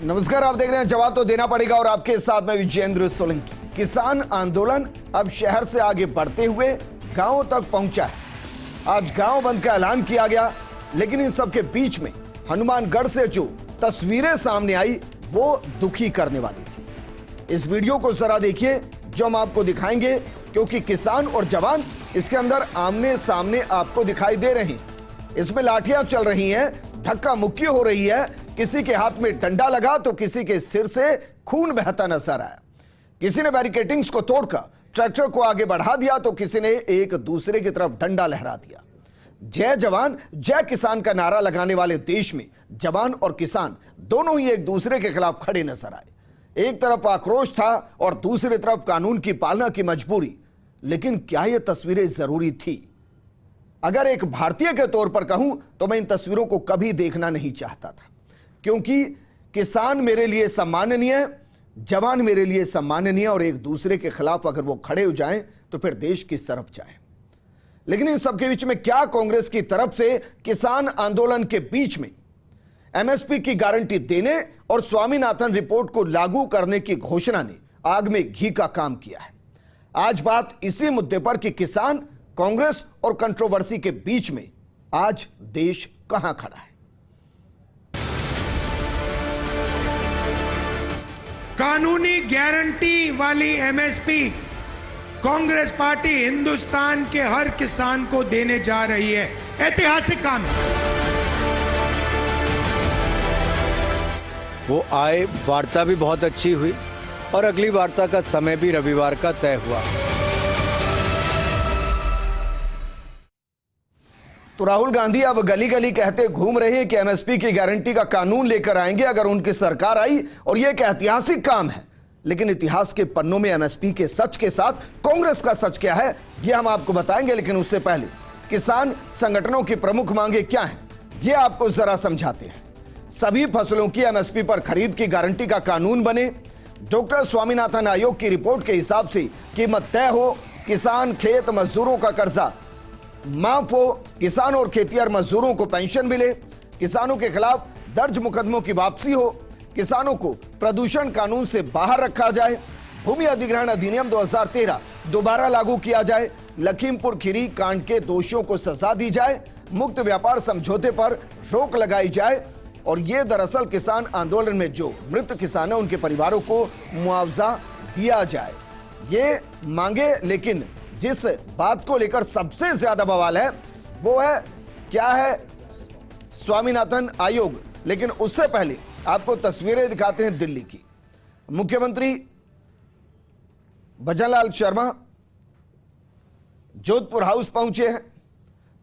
नमस्कार, आप देख रहे हैं जवाब तो देना पड़ेगा और आपके साथ में विजेंद्र सोलंकी। किसान आंदोलन अब शहर से आगे बढ़ते हुए गांवों तक पहुंचा है। आज गांव बंद का ऐलान किया गया, लेकिन इन सब के बीच में हनुमानगढ़ से जो तस्वीरें सामने आई वो दुखी करने वाली थी। इस वीडियो को जरा देखिए जो हम आपको दिखाएंगे, क्योंकि किसान और जवान इसके अंदर आमने सामने आपको दिखाई दे रहे हैं। इसमें लाठियां चल रही हैं, धक्का मुक्की हो रही है, किसी के हाथ में डंडा लगा तो किसी के सिर से खून बहता नजर आया। किसी ने बैरिकेडिंग्स को तोड़कर ट्रैक्टर को आगे बढ़ा दिया तो किसी ने एक दूसरे की तरफ डंडा लहरा दिया। जय जवान जय किसान का नारा लगाने वाले देश में जवान और किसान दोनों ही एक दूसरे के खिलाफ खड़े नजर आए। एक तरफ आक्रोश था और दूसरी तरफ कानून की पालना की मजबूरी। लेकिन क्या यह तस्वीरें जरूरी थी? अगर एक भारतीय के तौर पर कहूं तो मैं इन तस्वीरों को कभी देखना नहीं चाहता था, क्योंकि किसान मेरे लिए सम्माननीय है, जवान मेरे लिए सम्माननीय, और एक दूसरे के खिलाफ अगर वो खड़े हो जाएं तो फिर देश किस तरफ जाए। लेकिन इन सबके बीच में क्या कांग्रेस की तरफ से किसान आंदोलन के बीच में एमएसपी की गारंटी देने और स्वामीनाथन रिपोर्ट को लागू करने की घोषणा ने आग में घी का काम किया है। आज बात इसी मुद्दे पर कि किसान, कांग्रेस और कंट्रोवर्सी के बीच में आज देश कहां खड़ा है। कानूनी गारंटी वाली एमएसपी कांग्रेस पार्टी हिंदुस्तान के हर किसान को देने जा रही है। ऐतिहासिक काम है। वो आए, वार्ता भी बहुत अच्छी हुई और अगली वार्ता का समय भी रविवार का तय हुआ। तो राहुल गांधी अब गली गली कहते घूम रहे हैं कि एमएसपी की गारंटी का कानून लेकर आएंगे अगर उनकी सरकार आई, और यह एक ऐतिहासिक काम है। लेकिन इतिहास के पन्नों में एमएसपी के सच के साथ कांग्रेस का सच क्या है, यह हम आपको बताएंगे। लेकिन उससे पहले किसान संगठनों की प्रमुख मांगे क्या हैं, यह आपको जरा समझाते हैं। सभी फसलों की एमएसपी पर खरीद की गारंटी का कानून बने, डॉक्टर स्वामीनाथन आयोग की रिपोर्ट के हिसाब से कीमत तय हो, किसान खेत मजदूरों का कर्जा माफ हो, किसान और खेतिहर मजदूरों को पेंशन मिले, किसानों के खिलाफ दर्ज मुकदमों की वापसी हो, किसानों को प्रदूषण कानून से बाहर रखा जाए, भूमि अधिग्रहण अधिनियम 2013 दोबारा लागू किया जाए, लखीमपुर खीरी कांड के दोषियों को सजा दी जाए, मुक्त व्यापार समझौते पर रोक लगाई जाए, और ये दरअसल किसान आंदोलन में जो मृत किसान है उनके परिवारों को मुआवजा दिया जाए, ये मांगे। लेकिन जिस बात को लेकर सबसे ज्यादा बवाल है वो है क्या है स्वामीनाथन आयोग। लेकिन उससे पहले आपको तस्वीरें दिखाते हैं दिल्ली की। मुख्यमंत्री भजनलाल शर्मा जोधपुर हाउस पहुंचे हैं,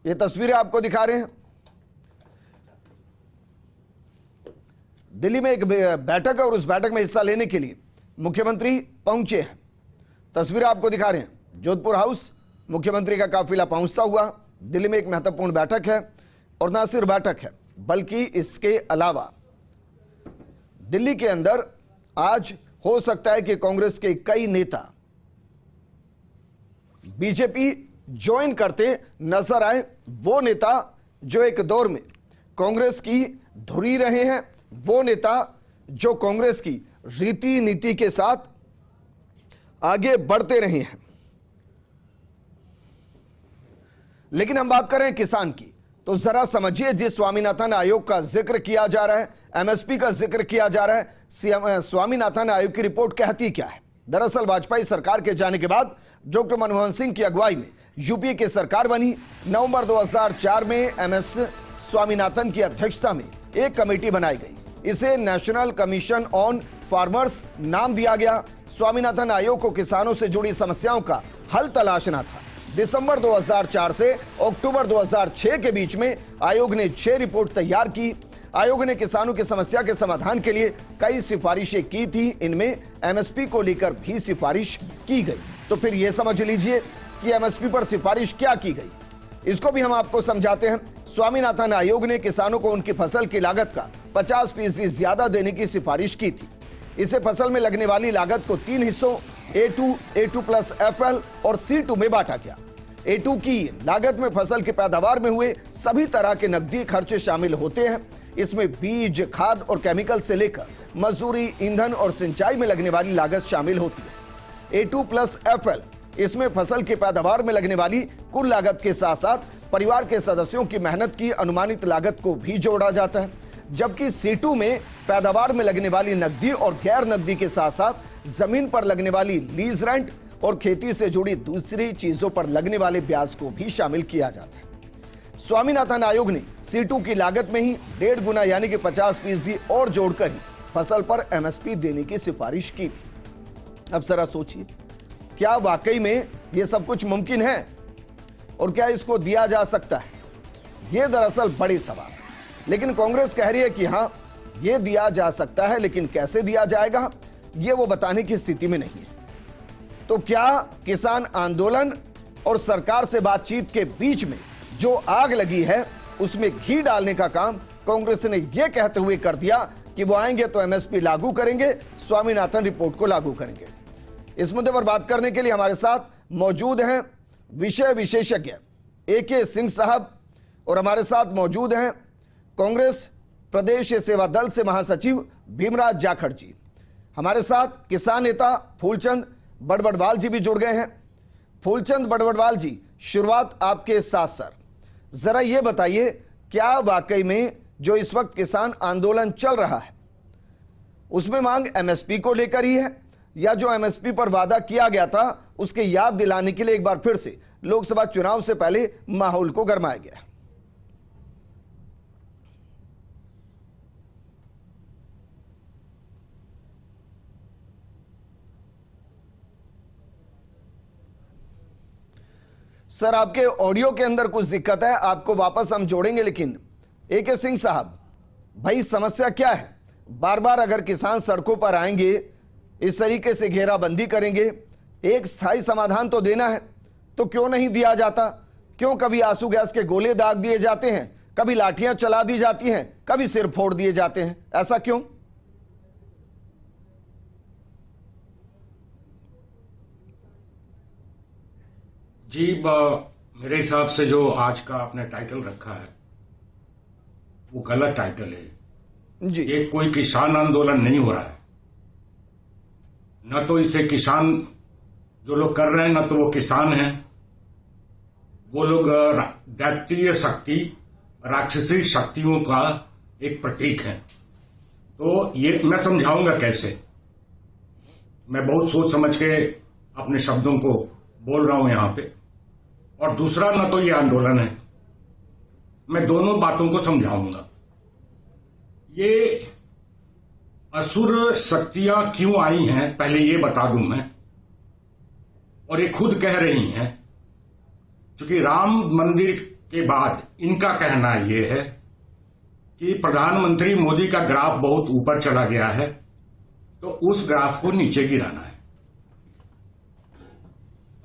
ये तस्वीरें आपको दिखा रहे हैं। दिल्ली में एक बैठक है और उस बैठक में हिस्सा लेने के लिए मुख्यमंत्री पहुंचे हैं। तस्वीरें आपको दिखा रहे हैं जोधपुर हाउस। मुख्यमंत्री का काफिला पहुंचता हुआ दिल्ली में एक महत्वपूर्ण बैठक है, और न सिर्फ बैठक है बल्कि इसके अलावा दिल्ली के अंदर आज हो सकता है कि कांग्रेस के कई नेता बीजेपी ज्वाइन करते नजर आए। वो नेता जो एक दौर में कांग्रेस की धुरी रहे हैं, वो नेता जो कांग्रेस की रीति नीति के साथ आगे बढ़ते रहे हैं। लेकिन हम बात करें किसान की, तो जरा समझिए, जिस स्वामीनाथन आयोग का जिक्र किया जा रहा है, एमएसपी का जिक्र किया जा रहा है, स्वामीनाथन आयोग की रिपोर्ट कहती क्या है। दरअसल वाजपेयी सरकार के जाने के बाद डॉक्टर मनमोहन सिंह की अगुवाई में यूपीए की सरकार बनी। नवंबर 2004 में एमएस स्वामीनाथन की अध्यक्षता में एक कमेटी बनाई गई। इसे नेशनल कमीशन ऑन फार्मर्स नाम दिया गया। स्वामीनाथन आयोग को किसानों से जुड़ी समस्याओं का हल तलाशना था। दिसंबर 2004 से अक्टूबर 2006 के बीच में आयोग ने 6 रिपोर्ट तैयार की। आयोग ने किसानों की समस्या के समाधान के लिए कई सिफारिशें की थी। इनमें एमएसपी को लेकर भी सिफारिश की गई। तो फिर यह समझ लीजिए कि एमएसपी पर सिफारिश क्या की गई, इसको भी हम आपको समझाते हैं। स्वामीनाथन आयोग ने किसानों को उनकी फसल की लागत का 50% ज्यादा देने की सिफारिश की थी। इसे फसल में लगने वाली लागत को 3 हिस्सों A2, A2 प्लस FL और C2 में बांटा गया। A2 की लागत में फसल की पैदावार में हुए सभी तरह के नकदी खर्चे शामिल होते हैं। इसमें बीज, खाद और केमिकल से लेकर मजदूरी, ईंधन और सिंचाई में लगने वाली लागत शामिल होती है। A2+FL इसमें फसल की पैदावार में लगने वाली कुल लागत के साथ साथ परिवार के सदस्यों की मेहनत की अनुमानित लागत को भी जोड़ा जाता है, जबकि C2 में पैदावार में लगने वाली नकदी और गैर नकदी के साथ साथ जमीन पर लगने वाली लीज रेंट और खेती से जुड़ी दूसरी चीजों पर लगने वाले ब्याज को भी शामिल किया जाता है। स्वामीनाथन आयोग ने C2 की लागत में ही 1.5 गुना यानी कि 50% और जोड़कर ही फसल पर MSP देने की सिफारिश की थी। अब जरा सोचिए, क्या वाकई में यह सब कुछ मुमकिन है और क्या इसको दिया जा सकता है? यह दरअसल बड़े सवाल है। लेकिन कांग्रेस कह रही है कि हां, यह दिया जा सकता है, लेकिन कैसे दिया जाएगा यह वो बताने की स्थिति में नहीं है। तो क्या किसान आंदोलन और सरकार से बातचीत के बीच में जो आग लगी है उसमें घी डालने का काम कांग्रेस ने यह कहते हुए कर दिया कि वो आएंगे तो MSP लागू करेंगे, स्वामीनाथन रिपोर्ट को लागू करेंगे? इस मुद्दे पर बात करने के लिए हमारे साथ मौजूद हैं विषय विशेषज्ञ AK सिंह साहब और हमारे साथ मौजूद हैं कांग्रेस प्रदेश सेवा दल से महासचिव भीमराज जाखड़ जी। हमारे साथ किसान नेता फूलचंद बड़बड़वाल जी भी जुड़ गए हैं। फूलचंद बड़बड़वाल जी, शुरुआत आपके साथ सर, जरा ये बताइए, क्या वाकई में जो इस वक्त किसान आंदोलन चल रहा है उसमें मांग MSP को लेकर ही है, या जो MSP पर वादा किया गया था उसके याद दिलाने के लिए एक बार फिर से लोकसभा चुनाव से पहले माहौल को गरमाया गया? सर, आपके ऑडियो के अंदर कुछ दिक्कत है, आपको वापस हम जोड़ेंगे। लेकिन AK सिंह साहब, भाई समस्या क्या है? बार बार अगर किसान सड़कों पर आएंगे, इस तरीके से घेराबंदी करेंगे, एक स्थायी समाधान तो देना है, तो क्यों नहीं दिया जाता? क्यों कभी आंसू गैस के गोले दाग दिए जाते हैं, कभी लाठियां चला दी जाती हैं, कभी सिर फोड़ दिए जाते हैं? ऐसा क्यों? जी, मेरे हिसाब से जो आज का आपने टाइटल रखा है वो गलत टाइटल है जी। ये कोई किसान आंदोलन नहीं हो रहा है, न तो इसे किसान जो लोग कर रहे हैं न तो वो किसान हैं, वो लोग दैत्य शक्ति, राक्षसी शक्तियों का एक प्रतीक है। तो ये मैं समझाऊंगा कैसे। मैं बहुत सोच समझ के अपने शब्दों को बोल रहा हूं यहां पे। और दूसरा, न तो ये आंदोलन है, मैं दोनों बातों को समझाऊंगा। ये असुर शक्तियां क्यों आई हैं पहले ये बता दूं मैं। और ये खुद कह रही हैं, क्योंकि राम मंदिर के बाद इनका कहना ये है कि प्रधानमंत्री मोदी का ग्राफ बहुत ऊपर चला गया है, तो उस ग्राफ को नीचे गिराना है।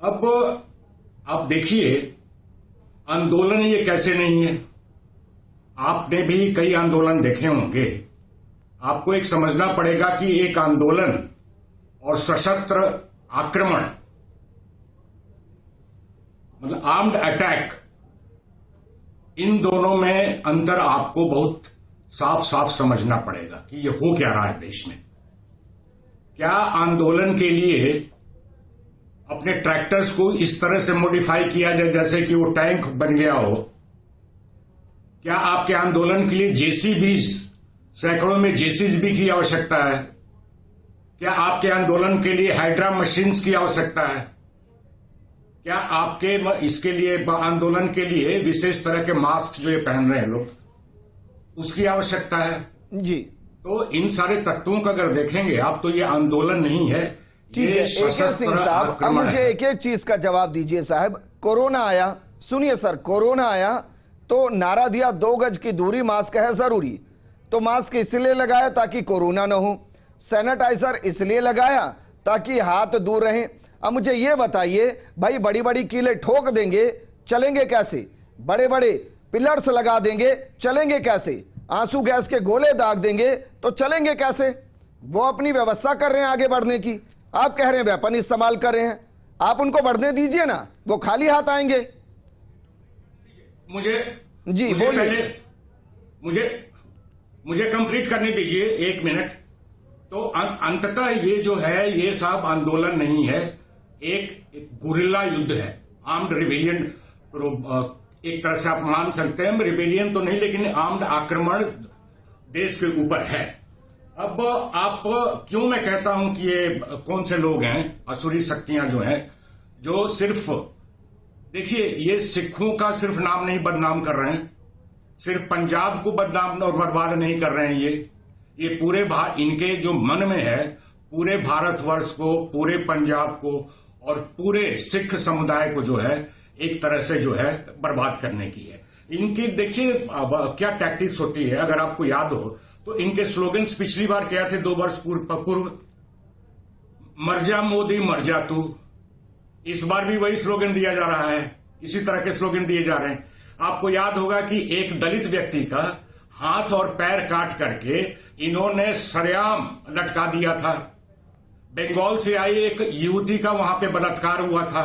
अब आप देखिए, आंदोलन ये कैसे नहीं है। आपने भी कई आंदोलन देखे होंगे। आपको एक समझना पड़ेगा कि एक आंदोलन और सशस्त्र आक्रमण, मतलब आर्म्ड अटैक, इन दोनों में अंतर आपको बहुत साफ साफ समझना पड़ेगा कि ये हो क्या रहा है देश में। क्या आंदोलन के लिए अपने ट्रैक्टर्स को इस तरह से मॉडिफाई किया जाए जैसे कि वो टैंक बन गया हो? क्या आपके आंदोलन के लिए जेसीबी, सैकड़ों में जेसीबी की आवश्यकता है? क्या आपके आंदोलन के लिए हाइड्रा मशीन्स की आवश्यकता है? क्या आपके इसके लिए आंदोलन के लिए विशेष तरह के मास्क जो ये पहन रहे हैं लोग, उसकी आवश्यकता है? जी। तो इन सारे तत्वों का अगर देखेंगे आप तो ये आंदोलन नहीं है, ठीक है। AK सिंह साहब, अब मुझे एक एक चीज का जवाब दीजिए साहब। कोरोना आया, सुनिए सर, कोरोना आया तो नारा दिया 2 गज की दूरी, मास्क है जरूरी, तो मास्क इसलिए लगाया ताकि कोरोना ना हो, सैनिटाइजर इसलिए लगाया ताकि हाथ दूर रहें। अब मुझे ये बताइए भाई, बड़ी बड़ी कीलें ठोक देंगे, चलेंगे कैसे? बड़े बड़े पिलर्स लगा देंगे, चलेंगे कैसे? आंसू गैस के गोले दाग देंगे तो चलेंगे कैसे? वो अपनी व्यवस्था कर रहे हैं आगे बढ़ने की, आप कह रहे हैं वेपन इस्तेमाल कर रहे हैं। आप उनको बढ़ने दीजिए ना, वो खाली हाथ आएंगे। मुझे जी बोलिए। मुझे मुझे कंप्लीट करने दीजिए 1 मिनट। तो अंततः ये जो है ये सब आंदोलन नहीं है, एक गुरिल्ला युद्ध है, आर्म्ड रिबेलियन। एक तरह से आप मान सकते हैं, रिबेलियन तो नहीं लेकिन आर्म्ड आक्रमण देश के ऊपर है। अब आप क्यों मैं कहता हूं कि ये कौन से लोग हैं, असुरी शक्तियां जो हैं, जो सिर्फ देखिए ये सिखों का सिर्फ नाम नहीं बदनाम कर रहे हैं, सिर्फ पंजाब को बदनाम और बर्बाद नहीं कर रहे हैं, ये पूरे इनके जो मन में है पूरे भारतवर्ष को, पूरे पंजाब को और पूरे सिख समुदाय को जो है एक तरह से जो है बर्बाद करने की है। इनकी देखिए क्या टैक्टिक्स होती है, अगर आपको याद हो तो इनके स्लोगन्स पिछली बार क्या थे 2 वर्ष पूर्व, मर जा मोदी मर जा तू। इस बार भी वही स्लोगन दिया जा रहा है, इसी तरह के स्लोगन दिए जा रहे हैं। आपको याद होगा कि एक दलित व्यक्ति का हाथ और पैर काट करके इन्होंने सरेआम लटका दिया था। बंगाल से आई एक युवती का वहां पे बलात्कार हुआ था।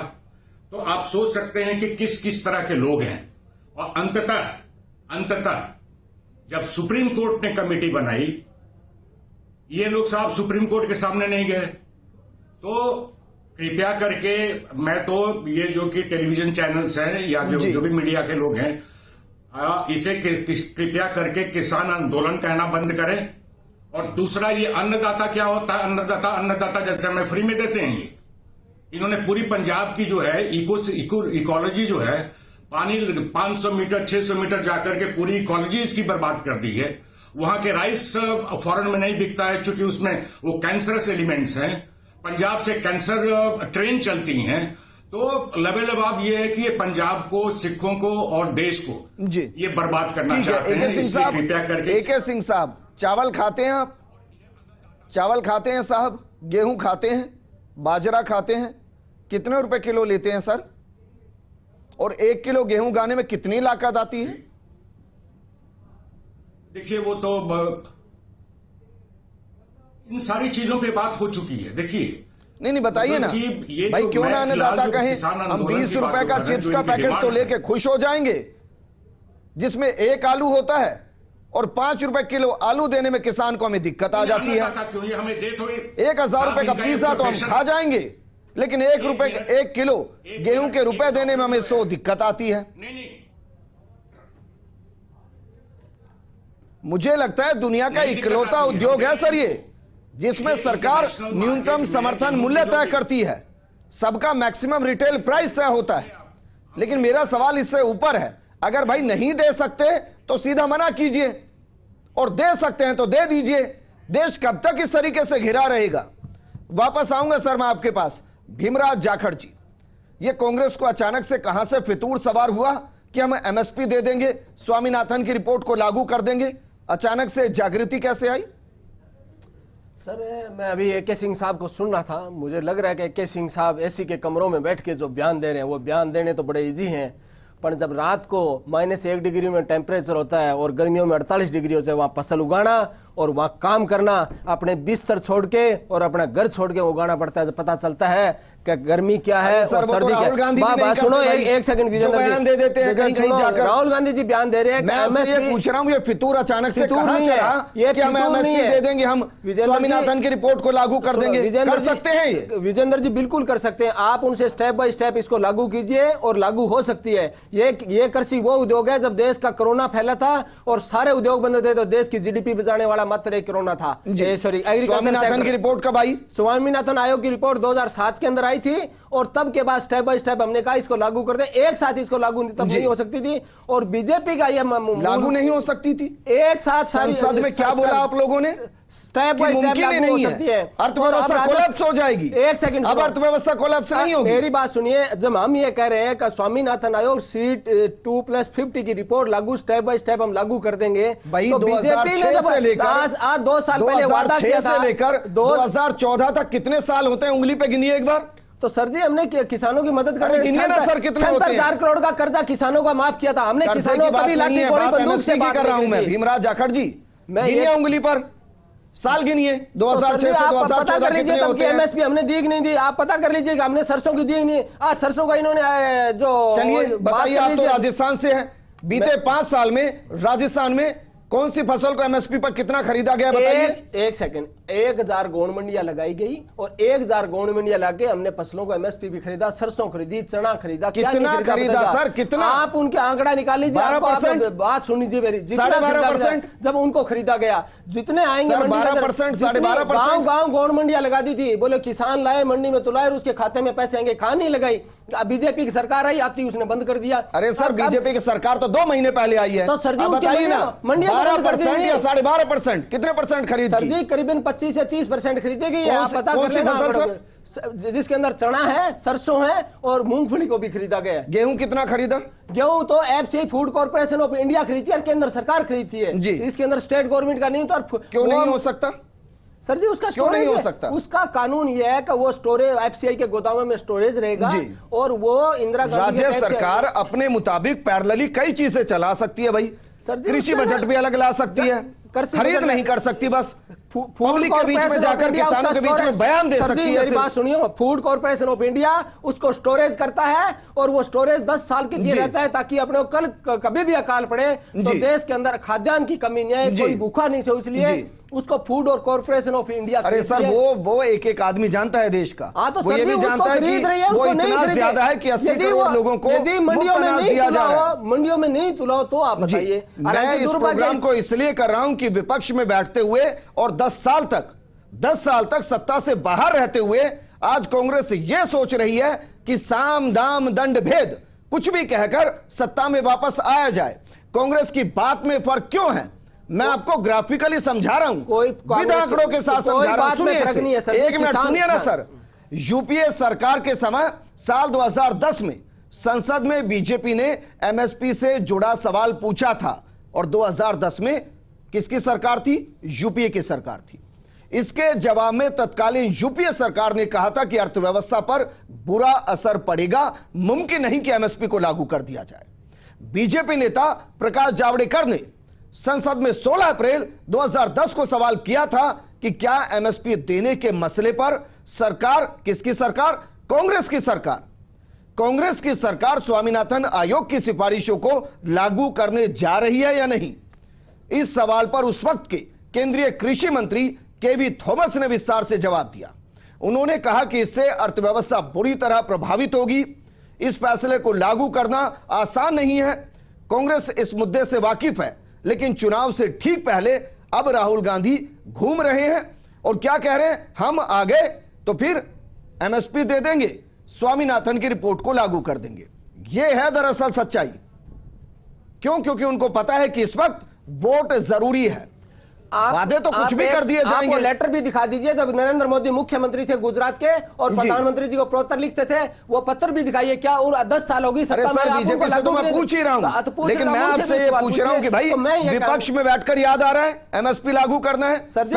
तो आप सोच सकते हैं कि किस किस तरह के लोग हैं। और अंततः जब सुप्रीम कोर्ट ने कमेटी बनाई, ये लोग साहब सुप्रीम कोर्ट के सामने नहीं गए। तो कृपया करके मैं तो ये जो कि टेलीविजन चैनल्स हैं या जो भी मीडिया के लोग हैं, इसे कृपया करके किसान आंदोलन कहना बंद करें। और दूसरा, ये अन्नदाता क्या होता है, अन्नदाता जैसे हमें फ्री में देते हैं। इन्होंने पूरी पंजाब की जो है इकोलॉजी जो है, पानी 500 मीटर 600 मीटर जाकर के पूरी इकोलॉजी इसकी बर्बाद कर दी है। वहां के राइस फॉरेन में नहीं बिकता है क्योंकि उसमें वो कैंसरस एलिमेंट्स हैं। पंजाब से कैंसर ट्रेन चलती हैं। तो लबेलबाब ये है कि ये पंजाब को, सिखों को और देश को जी ये बर्बाद करना चाहते हैं। इसलिए कृपया करके AK सिंह साहब, चावल खाते हैं आप? चावल खाते हैं साहब? गेहूं खाते हैं? बाजरा खाते हैं? कितने रुपए किलो लेते हैं सर? और 1 किलो गेहूं गाने में कितनी लागत आती है? देखिए वो तो इन सारी चीजों पे बात हो चुकी है। देखिए नहीं बताइए ना भाई, क्यों ना अन्नदाता कहें हम 20 रुपए का चिप्स का पैकेट तो लेके खुश हो जाएंगे, जिसमें 1 आलू होता है और 5 रुपए किलो आलू देने में किसान को हमें दिक्कत आ जाती है। 1000 रुपए का पिज्जा तो हम खा जाएंगे, लेकिन 1 किलो गेहूं के रुपए देने में हमें 100 दिक्कत आती है। मुझे लगता है दुनिया का इकलौता उद्योग है सर ये, जिसमें सरकार न्यूनतम समर्थन मूल्य तय करती है, सबका मैक्सिमम रिटेल प्राइस तय होता है। लेकिन मेरा सवाल इससे ऊपर है, अगर भाई नहीं दे सकते तो सीधा मना कीजिए, और दे सकते हैं तो दे दीजिए। देश कब तक इस तरीके से घिरा रहेगा? वापस आऊंगा सर मैं आपके पास। भीमराज जाखड़ जी, ये कांग्रेस को अचानक से कहां से फितूर सवार हुआ कि हम MSP दे देंगे, स्वामीनाथन की रिपोर्ट को लागू कर देंगे? अचानक से जागृति कैसे आई? सर मैं अभी AK सिंह साहब को सुन रहा था, मुझे लग रहा है कि AK सिंह साहब AC के कमरों में बैठ के जो बयान दे रहे हैं वो बयान देने तो बड़े इजी हैं, पर जब रात को -1 डिग्री में टेम्परेचर होता है और गर्मियों में 48 डिग्री होता है, वहाँ फसल उगाना और वहाँ काम करना, अपने बिस्तर छोड़ के और अपना घर छोड़ के उगाना पड़ता है। जब पता चलता है कि गर्मी क्या है और सर्दी क्या है। बात सुनो, एक सेकंड बयान दे देते हैं कहीं जाकर। राहुल गांधी जी बयान दे रहे हैं। मैं ये पूछ रहा हूँ, ये फितूर अचानक से कहां चला कि हम MSP दे देंगे, हम स्वामीनाथन की रिपोर्ट को लागू कर देंगे? कर सकते हैं ये विजेंद्र जी, बिल्कुल कर सकते हैं। आप उनसे स्टेप बाय स्टेप इसको लागू कीजिए और लागू हो सकती है। ये कृषि वो उद्योग है, जब देश का कोरोना फैला था और सारे उद्योग बंद थे तो देश की GDP बचाने वाला मात्र एक कोरोना था। सॉरी, स्वामीनाथन की रिपोर्ट कब आई? स्वामीनाथन आयोग की रिपोर्ट 2007 के अंदर आई थी, और तब के बाद स्टेप बाय स्टेप हमने कहा इसको लागू कर दे। एक साथ इसको लागू तब नहीं हो सकती थी, और बीजेपी का ये लागू नहीं हो सकती थी एक साथ। संसद में क्या बोला आप लोगों ने? स्टेप बाय स्टेप लागू हो सकती है। अर्थव्यवस्था कोलैप्स हो जाएगी। एक सेकंड, अब अर्थव्यवस्था कोलैप्स नहीं होगी। मेरी बात सुनिए, जब हम ये कह रहे हैं कि स्वामीनाथन आयोग C2+50 की रिपोर्ट लागू स्टेप बाय स्टेप हम लागू कर देंगे, भाई तो 2006 से लेकर आज 2 साल पहले वादा किया था, से लेकर 2014 तक कितने साल होते हैं? उंगली पे गिनिए एक बार। तो सर जी हमने किसानों की मदद करने 76,000 करोड़ का कर्जा किसानों का माफ किया था हमने। किसानों को कभी लाठी गोली बंदूक से बात कर रहा हूं मैं। भीमराज जाखड़ जी, गिनिए उंगली पर, साल गिनिए 2006 से 2014 पता कर लीजिए तब की MSP हमने दी कि नहीं दी। आप पता कर लीजिए, हमने सरसों की दी कि नहीं। आज सरसों का इन्होंने जो चलिए बताइए, आप तो राजस्थान से हैं, बीते 5 साल में राजस्थान में कौन सी फसल को एमएसपी पर कितना खरीदा गया बताइए। एक सेकंड, 1000 गोंड मंडियां लगाई गई और 1000 गोंड मंडियां लाके हमने फसलों को एमएसपी भी खरीदा, सरसों खरीदी, चना खरीदा, क्या कितना नहीं खरीदा सर, कितना? आप उनके आंकड़ा निकाल लीजिए। 12%? बात सुन लीजिए मेरी, 12.5% जब उनको खरीदा गया, जितने आएंगे 12%, 12.5%। गांव गांव गोंड मंडियां लगा दी थी, बोले किसान लाए मंडी में तो लाए, उसके खाते में पैसे आएंगे, कहां नहीं लगाई। बीजेपी की सरकार आई, आती उसने बंद कर दिया। अरे सर, बीजेपी की सरकार तो 2 महीने पहले आई है, तो सर जी बताइए ना, 12% या 12.5%, कितने परसेंट खरीद सर की? जी करीबन 25 से 30% खरीदी गई है। आप पता कर लेना जिसके अंदर चना है, सरसों है और मूंगफली को भी खरीदा गया है। गेहूं कितना खरीदा? गेहूं तो FCI food corporation of India खरीदती है और केंद्र सरकार खरीदती है जी। इसके अंदर स्टेट गवर्नमेंट का नहीं होता। क्यों नहीं हो सकता सर जी? उसका क्यों नहीं स्टोरेज हो सकता? उसका कानून यह है कि वो स्टोरेज एफसीआई के गोदामों में स्टोरेज रहेगा जी। और वो इंदिरा गांधी राज्य सरकार अपने मुताबिक पैरेलली कई चीजें चला सकती है भाई। सर जी, कृषि उसके बजट अंदर- भी अलग ला सकती है, खरीद नहीं कर सकती, बस पब्लिक के बीच में जाकर किसानों के बीच में बयान दे सकती है। मेरी बात सुनिए, फूड कॉर्पोरेशन ऑफ इंडिया उसको स्टोरेज करता है और वो स्टोरेज 10 साल के लिए रहता है, ताकि अपने को कल कभी भी अकाल पड़े तो देश के अंदर खाद्यान्न की कमी नहीं है, कोई भूखा नहीं हो, इसलिए उसको फूड और कॉर्पोरेशन ऑफ इंडिया। अरे सर, वो एक एक आदमी जानता है देश का। तो ये भी जानता है कि वो इतना ज्यादा है कि 80 करोड़ लोगों को यदि मंडियों में नहीं दिया जा रहा है। मंडियों में नहीं तुलाओ तो आप बताइए। मैं इस प्रोग्राम को इसलिए कर रहा हूं कि विपक्ष में बैठते हुए और 10 साल तक सत्ता से बाहर रहते हुए आज कांग्रेस ये सोच रही है कि साम दाम दंड भेद कुछ भी कहकर सत्ता में वापस आया जाए। कांग्रेस की बात में फर्क क्यों है, मैं आपको ग्राफिकली समझा रहा हूं, विद आंकड़ों के साथ समझा रहा हूं। सुनिए, एक मिनट सुनिए ना सर। यूपीए सरकार के समय साल 2010 में संसद में बीजेपी ने एमएसपी से जुड़ा सवाल पूछा था और 2010 में किसकी सरकार थी? यूपीए की सरकार थी। इसके जवाब में तत्कालीन यूपीए सरकार ने कहा था कि अर्थव्यवस्था पर बुरा असर पड़ेगा, मुमकिन नहीं कि एमएसपी को लागू कर दिया जाए। बीजेपी नेता प्रकाश जावड़ेकर ने संसद में 16 अप्रैल 2010 को सवाल किया था कि क्या एमएसपी देने के मसले पर सरकार, किसकी सरकार? कांग्रेस की सरकार, कांग्रेस की सरकार स्वामीनाथन आयोग की सिफारिशों को लागू करने जा रही है या नहीं। इस सवाल पर उस वक्त के केंद्रीय कृषि मंत्री केवी थॉमस ने विस्तार से जवाब दिया। उन्होंने कहा कि इससे अर्थव्यवस्था बुरी तरह प्रभावित होगी, इस फैसले को लागू करना आसान नहीं है। कांग्रेस इस मुद्दे से वाकिफ है, लेकिन चुनाव से ठीक पहले अब राहुल गांधी घूम रहे हैं और क्या कह रहे हैं, हम आ गए तो फिर एमएसपी दे देंगे, स्वामीनाथन की रिपोर्ट को लागू कर देंगे। यह है दरअसल सच्चाई। क्यों? क्योंकि उनको पता है कि इस वक्त वोट जरूरी है। वादे तो कुछ भी कर दिए जाएंगे। आप लेटर भी दिखा दीजिए, जब नरेंद्र मोदी मुख्यमंत्री थे गुजरात के और प्रधानमंत्री जी को पत्र लिखते थे, वो पत्र भी दिखाइए। क्या 10 साल होगी सत्ता में? बीजेपी से तो मैं पूछ ही रहा हूं, लेकिन मैं आपसे ये पूछ रहा हूं कि भाई विपक्ष में बैठकर याद आ रहा है एमएसपी लागू करना है? सर जी,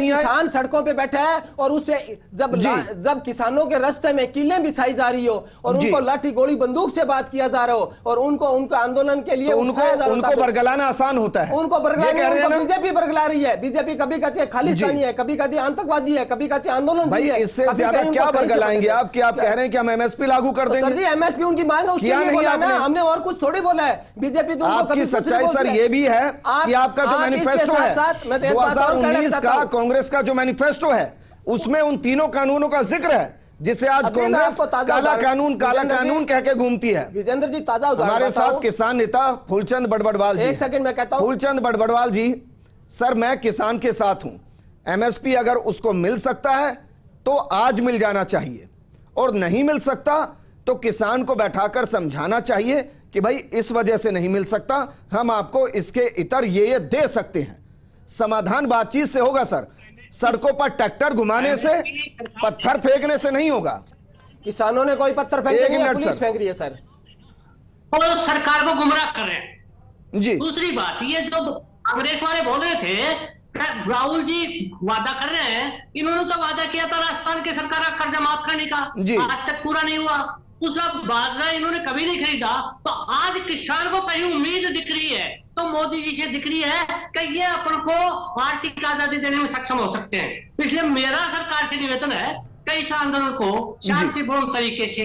किसान सड़कों पे बैठे हैं और उससे जब किसानों के रास्ते में कीलें बिछाई जा रही हो और उनको लाठी गोली बंदूक से बात किया जा रहा हो और उनके आंदोलन के लिए उनको बरगलाना आसान होता है। उनको बरगलाना बीजेपी बरगला रही है। बीजेपी कभी कहती है खालिस्तानी है, कभी कहती है आतंकवादी है, कभी कहती है आंदोलन भाई, इससे ज्यादा क्या बरगलाएंगे आप? कि आप कह रहे हैं कि हम एमएसपी लागू कर देंगे? सर जी, एमएसपी उनकी मांग है, उसके लिए बोला ना हमने, और कुछ थोड़ी बोला है। बीजेपी तो आपकी सच्चाई सर ये भी है कि आपका जो मैनिफेस्टो है 2019 का, कांग्रेस का जो मैनिफेस्टो है, उसमें उन तीनों कानूनों का जिक्र है जिसे आज कांग्रेस काला कानून कह के घूमती है। विजेंद्र जी, ताजा हमारे साथ किसान नेता फूलचंद बड़बड़वाल जी। एक सेकंड मैं कहता हूं, फूलचंद बड़बड़वाल जी, सर मैं किसान के साथ हूं। एमएसपी अगर उसको मिल सकता है तो आज मिल जाना चाहिए, और नहीं मिल सकता तो किसान को बैठाकर समझाना चाहिए कि भाई इस वजह से नहीं मिल सकता, हम आपको इसके इतर ये दे सकते हैं। समाधान बातचीत से होगा सर, सड़कों पर ट्रैक्टर घुमाने से, पत्थर फेंकने से नहीं होगा। किसानों ने कोई पत्थर फेंके नहीं है, पुलिस फेंक रही है सर। वो सरकार को गुमराह कर रहे हैं जी। दूसरी बात, ये जो कांग्रेस वाले बोल रहे थे, राहुल जी वादा कर रहे हैं, इन्होंने तो वादा किया था राजस्थान की सरकार का कर्जा माफ करने का, आज तक पूरा नहीं हुआ। दूसरा, बाजरा इन्होंने कभी नहीं खरीदा, तो आज किसान को कहीं उम्मीद दिख रही है तो मोदी जी से दिख रही है कि ये अपन को आर्थिक आजादी देने में सक्षम हो सकते हैं। इसलिए मेरा सरकार से निवेदन है कि इस आंदोलन को शांतिपूर्ण तरीके से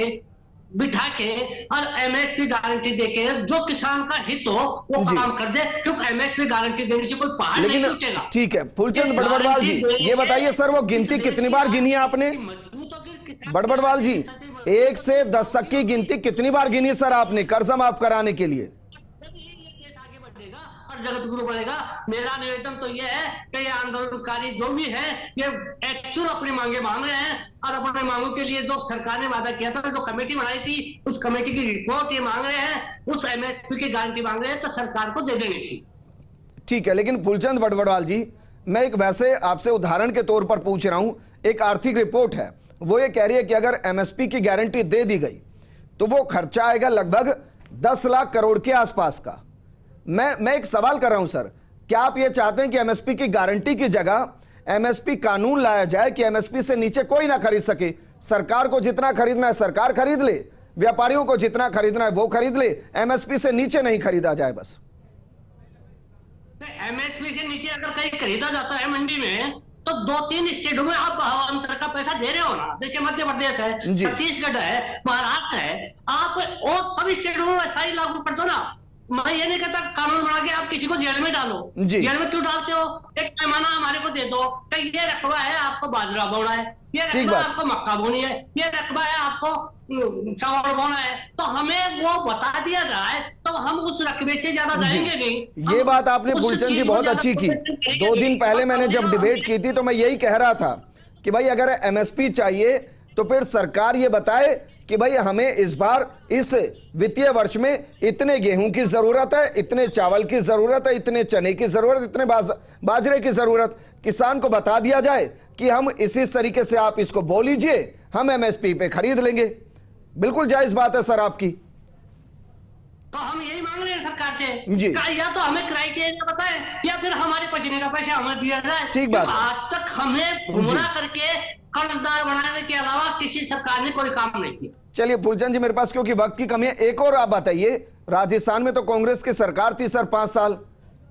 बिठा के और एमएसपी गारंटी देके जो किसान का हित हो वो काम कर दे, क्योंकि एमएसपी गारंटी देने से कोई पहाड़ नहीं लेकिन टूटेगा। ठीक है फूलचंद बड़बड़वाल जी, ये बताइए सर, वो गिनती कितनी बार गिनी है आपने? बड़बड़वाल जी, 1 से 10 तक की गिनती कितनी बार गिनी सर आपने कर्जा माफ कराने के लिए? आगे बढ़ेगा और जगत गुरु बढ़ेगा। मेरा निवेदन तो यह है कि ये आंदोलनकारी जो भी है ये एक्चुअल अपनी मांगे मांग रहे हैं और अपने मांगों के लिए जो सरकार ने वादा किया था, जो कमेटी बनाई थी, उस कमेटी की रिपोर्ट ये मांग रहे हैं, उस एमएसपी की गारंटी मांग रहे हैं, तो सरकार को दे देनी चाहिए। ठीक है, लेकिन फूलचंद बड़बड़वाल जी, मैं एक वैसे आपसे उदाहरण के तौर पर पूछ रहा हूं। एक आर्थिक रिपोर्ट है, वो ये कह रही है कि अगर एमएसपी की गारंटी दे दी गई तो वो खर्चा आएगा लगभग 10 लाख करोड़ के आसपास का। मैं एक सवाल कर रहा हूं सर, क्या आप ये चाहते हैं कि एमएसपी की गारंटी की जगह एमएसपी कानून लाया जाए कि एमएसपी से नीचे कोई ना खरीद सके? सरकार को जितना खरीदना है सरकार खरीद ले, व्यापारियों को जितना खरीदना है वो खरीद ले, एमएसपी से नीचे नहीं खरीदा जाए बस। एमएसपी से नीचे अगर कहीं खरीदा जाता है मंडी में तो 2-3 स्टेटों में आप भावांतर का पैसा दे रहे हो ना, जैसे मध्य प्रदेश है, छत्तीसगढ़ है, महाराष्ट्र है, आप और सभी स्टेटों में वैसा ही लागू कर दो ना। मैं ये नहीं कहता कानून बना के आप किसी को जेल में डालो, जेल में क्यों डालते हो? एक पैमाना हमारे को दे दो कि ये रकबा है आपको बाजरा बोना है, ये रकबा आपको मक्का बोनी है, ये रकबा है आपको चावल बोना है, तो हमें वो बता दिया जाए तो हम उस रकबे से ज्यादा जाएंगे नहीं। ये बात आपने फूलचंद जी बहुत अच्छी की। 2 दिन पहले मैंने जब डिबेट की थी तो मैं यही कह रहा था कि भाई अगर एमएसपी चाहिए तो फिर सरकार ये बताए कि भाई हमें इस बार इस वित्तीय वर्ष में इतने गेहूं की जरूरत है, इतने चावल की जरूरत है, इतने चने की जरूरत, इतने बाजरे की जरूरत। किसान को बता दिया जाए कि हम इसी तरीके से आप इसको बो लीजिए, हम एमएसपी पे खरीद लेंगे। बिल्कुल जायज बात है सर आपकी। तो हम यही मांग रहे हैं सरकार से जी, या तो हमें क्राइटेरिया बताएं या फिर हमारे पसीने का पैसा हमें दिया जाए। ठीक बात। आज तक हमें गुमराह करके कर्जदार बनाने के अलावा किसी सरकार ने कोई काम नहीं किया। चलिए फूलचंद जी, मेरे पास क्योंकि वक्त की कमी है, एक और आप बताइए, राजस्थान में तो कांग्रेस की सरकार थी सर 5 साल,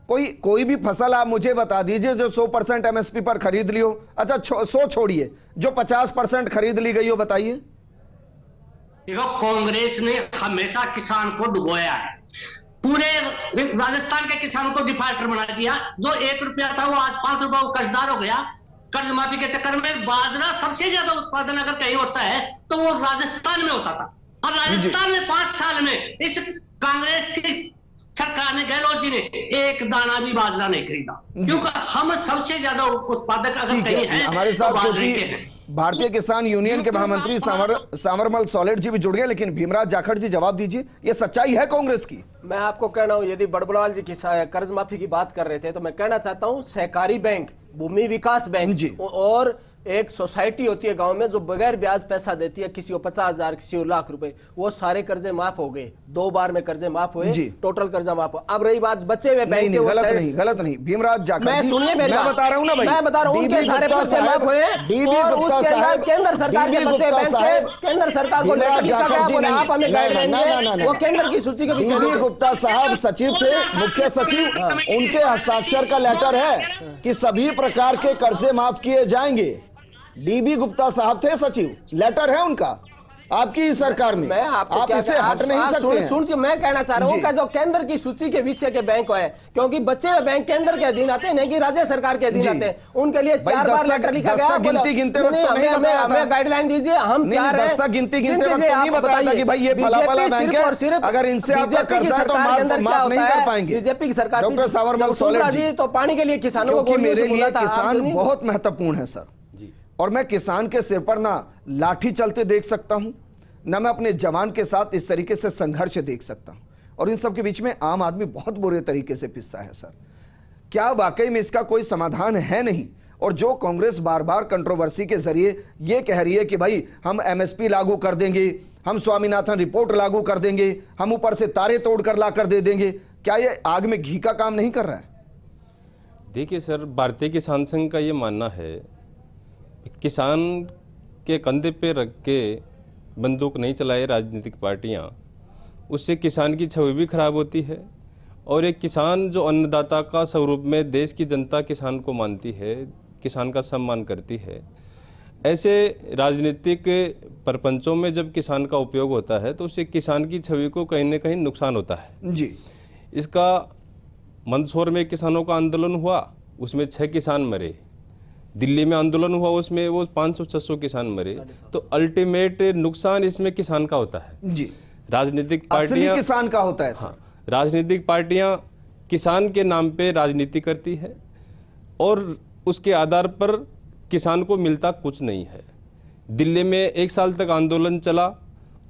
कोई भी फसल आप मुझे बता दीजिए जो 100% एमएसपी पर खरीद ली हो। अच्छा 100 छोड़िए, जो 50% खरीद ली गई हो, बताइए। देखो, कांग्रेस ने हमेशा किसान को डुबोया है, पूरे राजस्थान के किसानों को डिफॉल्टर बना दिया। जो 1 रुपया था वो आज 5 रुपया कर्जदार हो गया। कर्ज माफी के चक्कर में बाजरा सबसे ज्यादा उत्पादन अगर कहीं होता है तो वो राजस्थान में होता था, और राजस्थान में 5 साल में इस कांग्रेस की सरकार ने, गहलोत जी ने एक दाना भी बाजरा नहीं खरीदा, क्योंकि हम सबसे ज्यादा उत्पादक अगर कहीं है हमारे साथ क्योंकि भारतीय किसान यूनियन के महामंत्री सांवरमल सोलेट जी भी जुड़ गए, लेकिन भीमराज जाखड़ जी जवाब दीजिए, ये सच्चाई है कांग्रेस की? मैं आपको कहना हूं, यदि बड़बड़वाल जी की कर्ज माफी की बात कर रहे थे तो मैं कहना चाहता हूं सहकारी बैंक, भूमि विकास बैंक और एक सोसाइटी होती है गांव में जो बगैर ब्याज पैसा देती है, किसी को 50,000 किसी को लाख रुपए, वो सारे कर्जे माफ हो गए। 2 बार में कर्जे माफ हुए, टोटल कर्जा माफ हुआ। अब रही बात बचे हुए बैंक के, गलत नहीं भीमराज जाखड़, मैं सुनिए मेरी बात, बता रहा हूं ना भाई, मैं बता रहा हूं उनके सारे पैसे माफ हुए और उसके अंदर केंद्र सरकार के बचे बैंक के केंद्र सरकार को लेटर लिखा गया, बोले आप हमें गाइडलाइन दें, वो केंद्र की सूची के विषय में। गुप्ता साहब सचिव थे, मुख्य सचिव, उनके हस्ताक्षर का लेटर है कि सभी प्रकार के कर्जे माफ किए जाएंगे। डीबी गुप्ता साहब थे सचिव, लेटर है उनका आपकी सरकार में, आप इसे हट नहीं सकते हैं। सुन, मैं कहना चाह रहा हूँ कि जो केंद्र की सूची के विषय के बैंक है, क्योंकि बच्चे हुए बैंक केंद्र के अधीन आते हैं, नहीं कि राज्य सरकार के अधीन आते हैं, उनके लिए 4 बार लेटर लिखा गया। हमें गाइडलाइन दीजिए, हम तैयार हैं। गिनती नहीं बताया कि भाई ये फला बैंक है, सिर्फ अगर इनसे बीजेपी की सरकार के अंदर क्या होता है, बीजेपी की सरकार, डॉक्टर सांवरमल सोलेट जी, तो पानी के लिए किसानों को, मेरे लिए किसान बहुत महत्वपूर्ण है सर, और मैं किसान के सिर पर ना लाठी चलते देख सकता हूं, ना मैं अपने जवान के साथ इस तरीके से संघर्ष देख सकता हूं, और इन सब के बीच में आम आदमी बहुत बुरे तरीके से पिसता है सर। क्या वाकई में इसका कोई समाधान है नहीं? और जो कांग्रेस बार बार कंट्रोवर्सी के जरिए ये कह रही है कि भाई हम एमएसपी लागू कर देंगे, हम स्वामीनाथन रिपोर्ट लागू कर देंगे, हम ऊपर से तारे तोड़कर ला कर दे देंगे, क्या ये आग में घी का काम नहीं कर रहा है? देखिए सर, भारतीय किसान संघ का ये मानना है किसान के कंधे पे रख के बंदूक नहीं चलाए राजनीतिक पार्टियां, उससे किसान की छवि भी खराब होती है, और एक किसान जो अन्नदाता का स्वरूप में देश की जनता किसान को मानती है, किसान का सम्मान करती है, ऐसे राजनीतिक प्रपंचों में जब किसान का उपयोग होता है तो उससे किसान की छवि को कहीं न कहीं नुकसान होता है जी। इसका मंदसौर में किसानों का आंदोलन हुआ, उसमें 6 किसान मरे। दिल्ली में आंदोलन हुआ, उसमें वो 500-600 किसान मरे। तो अल्टीमेट नुकसान इसमें किसान का होता है जी। राजनीतिक असली पार्टियां, किसान का होता है हाँ, राजनीतिक पार्टियां किसान के नाम पे राजनीति करती है और उसके आधार पर किसान को मिलता कुछ नहीं है। दिल्ली में 1 साल तक आंदोलन चला।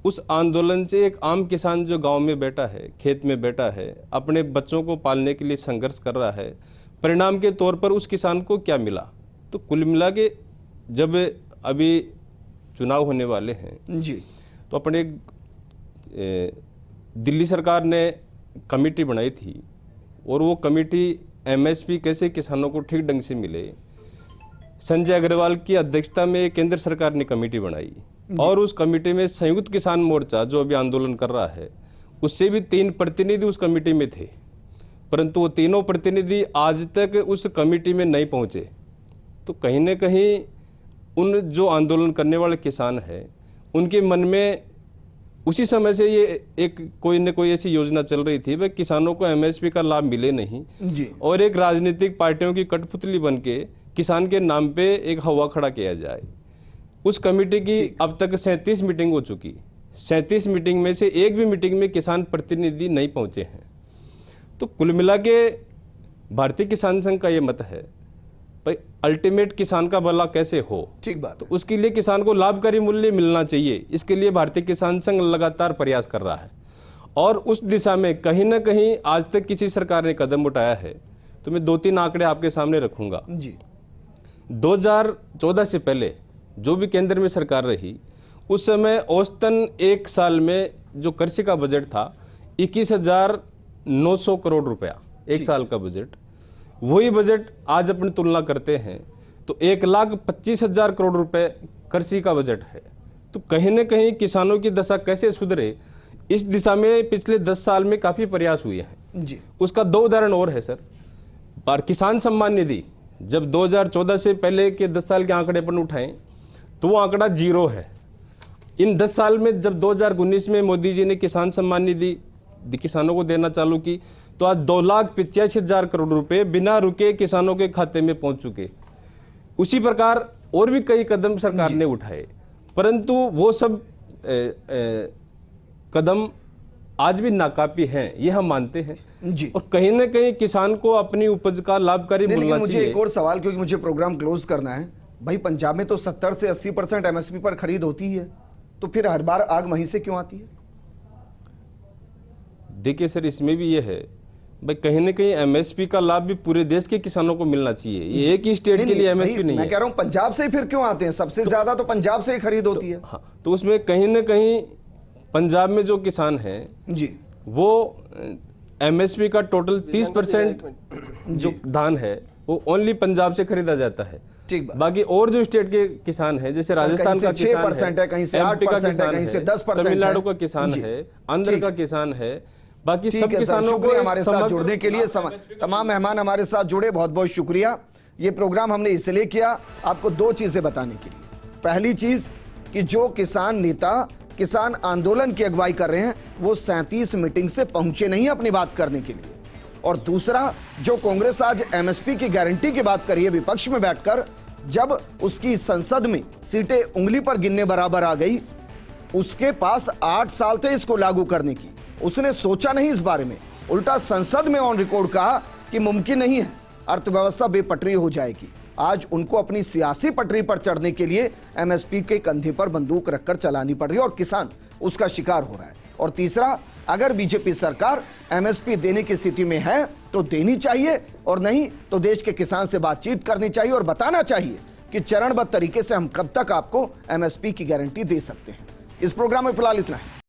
उस आंदोलन से एक आम किसान जो गांव में बैठा है, खेत में बैठा है, अपने बच्चों को पालने के लिए संघर्ष कर रहा है, परिणाम के तौर पर उस किसान को क्या मिला? तो कुल मिला के जब अभी चुनाव होने वाले हैं जी, तो अपने दिल्ली सरकार ने कमेटी बनाई थी और वो कमेटी एमएसपी कैसे किसानों को ठीक ढंग से मिले, संजय अग्रवाल की अध्यक्षता में केंद्र सरकार ने कमेटी बनाई और उस कमेटी में संयुक्त किसान मोर्चा जो अभी आंदोलन कर रहा है उससे भी 3 प्रतिनिधि उस कमेटी में थे, परंतु वो तीनों प्रतिनिधि आज तक उस कमेटी में नहीं पहुंचे। तो कहीं न कहीं उन जो आंदोलन करने वाले किसान हैं उनके मन में उसी समय से ये एक कोई न कोई ऐसी योजना चल रही थी भाई किसानों को एमएसपी का लाभ मिले नहीं जी। और एक राजनीतिक पार्टियों की कठपुतली बन के किसान के नाम पे एक हवा खड़ा किया जाए। उस कमेटी की अब तक 37 मीटिंग हो चुकी। 37 मीटिंग में से एक भी मीटिंग में किसान प्रतिनिधि नहीं पहुंचे हैं। तो कुल मिला के भारतीय किसान संघ का ये मत है भाई अल्टीमेट किसान का भला कैसे हो, ठीक बात। तो उसके लिए किसान को लाभकारी मूल्य मिलना चाहिए। इसके लिए भारतीय किसान संघ लगातार प्रयास कर रहा है और उस दिशा में कहीं ना कहीं आज तक किसी सरकार ने कदम उठाया है। तो मैं 2-3 आंकड़े आपके सामने रखूंगा जी। 2014 से पहले जो भी केंद्र में सरकार रही उस समय औसतन एक साल में जो कृषि का बजट था 21,900 करोड़ रुपया एक साल का बजट। वही बजट आज अपनी तुलना करते हैं तो 1,25,000 करोड़ रुपए कृषि का बजट है। तो कहीं न कहीं किसानों की दशा कैसे सुधरे इस दिशा में पिछले 10 साल में काफ़ी प्रयास हुए हैं जी। उसका 2 उदाहरण और है सर। पर किसान सम्मान निधि जब 2014 से पहले के 10 साल के आंकड़े अपन उठाएं तो वो आंकड़ा 0 है। इन 10 साल में जब 2019 में मोदी जी ने किसान सम्मान निधि किसानों को देना चालू की तो आज 2,85,000 करोड़ रुपए बिना रुके किसानों के खाते में पहुंच चुके। उसी प्रकार और भी कई कदम सरकार ने उठाए, परंतु वो सब कदम आज भी नाकाफी हैं, ये हम मानते हैं जी। और कहीं ना कहीं किसान को अपनी उपज का लाभकारी मिलना चाहिए। मुझे एक और सवाल, क्योंकि मुझे प्रोग्राम क्लोज करना है भाई। पंजाब में तो 70 से 80% एमएसपी पर खरीद होती है, तो फिर हर बार आग वहीं से क्यों आती है? देखिए सर, इसमें भी ये है भाई कहीं ना कहीं एमएसपी का लाभ भी पूरे देश के किसानों को मिलना चाहिए। ये एक ही स्टेट के लिए एमएसपी नहीं है। मैं कह रहा हूं पंजाब से फिर क्यों आते हैं? सबसे ज्यादा तो पंजाब से ही खरीद होती है। हाँ, तो उसमें कहीं ना कहीं पंजाब में जो किसान हैं जी, वो एमएसपी का टोटल 30% जो धान है वो ओनली पंजाब से खरीदा जाता है। ठीक बात। बाकी और जो स्टेट के किसान हैं जैसे राजस्थान का किसान 6% है, कहीं से 8% है, कहीं से 10% है, तमिलनाडु का किसान है, आंध्र का किसान है, बाकी सब किसानों को हमारे साथ जुड़ने के लिए तमाम मेहमान हमारे साथ जुड़े, बहुत बहुत शुक्रिया। ये प्रोग्राम हमने इसलिए किया आपको 2 चीजें बताने के लिए। पहली चीज कि जो किसान नेता किसान आंदोलन की अगुवाई कर रहे हैं वो 37 मीटिंग से पहुंचे नहीं अपनी बात करने के लिए, और दूसरा जो कांग्रेस आज एमएसपी की गारंटी की बात करी है विपक्ष में बैठकर, जब उसकी संसद में सीटें उंगली पर गिनने बराबर आ गई, उसके पास 8 साल थे इसको लागू करने की, उसने सोचा नहीं इस बारे में, उल्टा संसद में ऑन रिकॉर्ड कहा कि मुमकिन नहीं है, अर्थव्यवस्था बेपटरी हो जाएगी। आज उनको अपनी सियासी पटरी पर चढ़ने के लिए एमएसपी के कंधे पर बंदूक रखकर चलानी पड़ रही है और किसान उसका शिकार हो रहा है। और तीसरा, अगर बीजेपी सरकार एमएसपी देने की स्थिति में है तो देनी चाहिए, और नहीं तो देश के किसान से बातचीत करनी चाहिए और बताना चाहिए कि चरणबद्ध तरीके से हम कब तक आपको एमएसपी की गारंटी दे सकते हैं। इस प्रोग्राम में फिलहाल इतना है।